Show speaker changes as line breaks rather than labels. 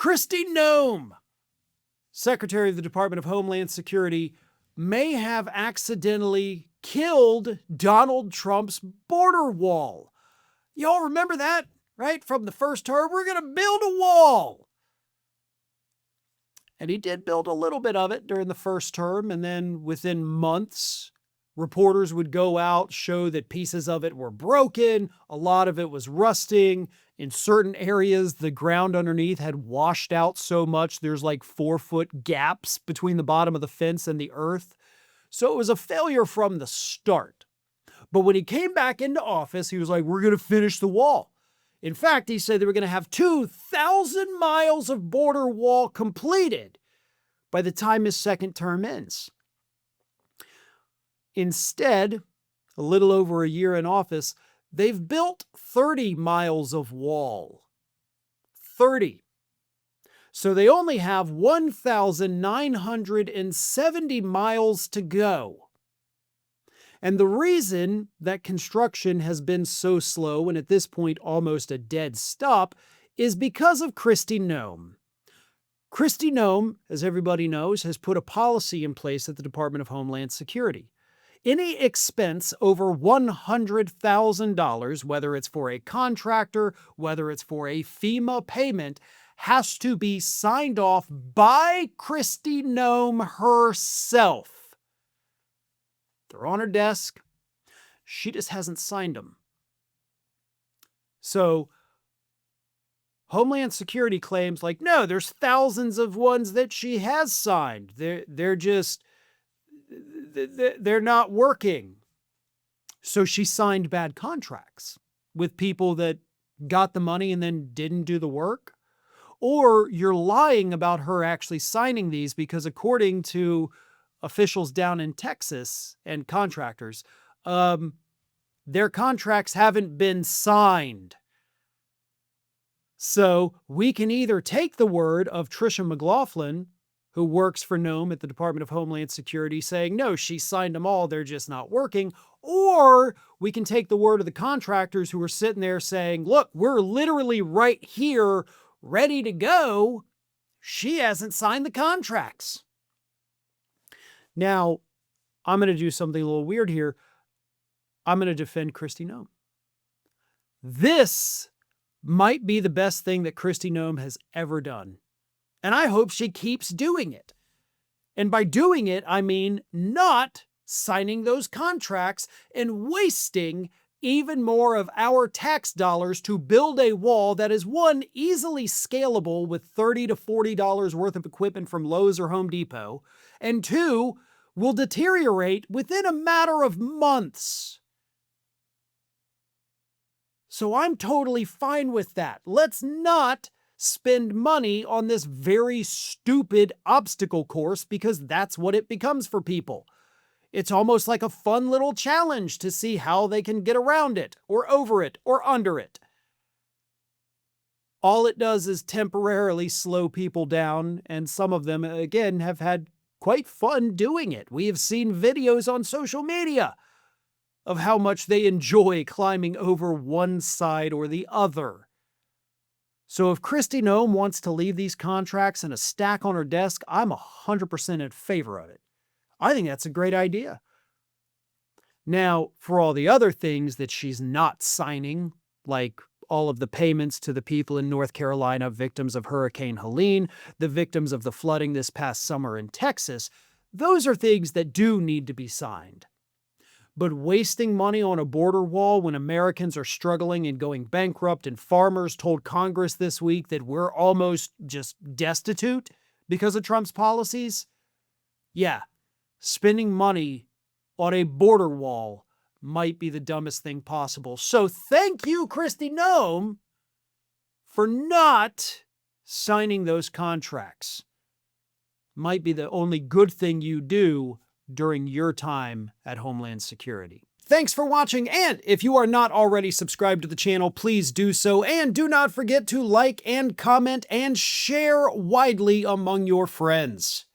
Kristi Noem, Secretary of the Department of Homeland Security, may have accidentally killed Donald Trump's border wall. Y'all remember that, right? From the first term, we're going to build a wall. And he did build a little bit of it during the first term, and then within months, reporters would go out, show that pieces of it were broken, a lot of it was rusting. In certain areas, the ground underneath had washed out so much, there's like 4-foot gaps between the bottom of the fence and the earth. So it was a failure from the start. But when he came back into office, he was like, we're going to finish the wall. In fact, he said they were going to have 2,000 miles of border wall completed by the time his second term ends. Instead, a little over a year in office, they've built 30 miles of wall. 30. So they only have 1,970 miles to go. And the reason that construction has been so slow and at this point almost a dead stop is because of Kristi Noem. Kristi Noem, as everybody knows, has put a policy in place at the Department of Homeland Security. Any expense over $100,000, whether it's for a contractor, whether it's for a FEMA payment, has to be signed off by Kristi Noem herself. They're on her desk. She just hasn't signed them. So Homeland Security claims like, no, there's thousands of ones that she has signed. They're not working. So she signed bad contracts with people that got the money and then didn't do the work. Or you're lying about her actually signing these because according to officials down in Texas and contractors, their contracts haven't been signed. So we can either take the word of Tricia McLaughlin, who works for Noem at the Department of Homeland Security, saying, no, she signed them all, they're just not working. Or we can take the word of the contractors who are sitting there saying, look, we're literally right here, ready to go. She hasn't signed the contracts. Now, I'm going to do something a little weird here. I'm going to defend Kristi Noem. This might be the best thing that Kristi Noem has ever done. And I hope she keeps doing it. And by doing it, I mean not signing those contracts and wasting even more of our tax dollars to build a wall that is, one, easily scalable with $30 to $40 worth of equipment from Lowe's or Home Depot, and two, will deteriorate within a matter of months. So I'm totally fine with that. Let's not spend money on this very stupid obstacle course because that's what it becomes for people. It's almost like a fun little challenge to see how they can get around it or over it or under it. All it does is temporarily slow people down, and some of them, again, have had quite fun doing it. We have seen videos on social media of how much they enjoy climbing over one side or the other. So if Kristi Noem wants to leave these contracts in a stack on her desk, I'm 100% in favor of it. I think that's a great idea. Now, for all the other things that she's not signing, like all of the payments to the people in North Carolina, victims of Hurricane Helene, the victims of the flooding this past summer in Texas, those are things that do need to be signed. But wasting money on a border wall when Americans are struggling and going bankrupt, and farmers told Congress this week that we're almost just destitute because of Trump's policies, yeah, spending money on a border wall might be the dumbest thing possible. So thank you, Kristi Noem, for not signing those contracts. Might be the only good thing you do during your time at Homeland Security. Thanks for watching, and if you are not already subscribed to the channel, please do so, and do not forget to like and comment and share widely among your friends.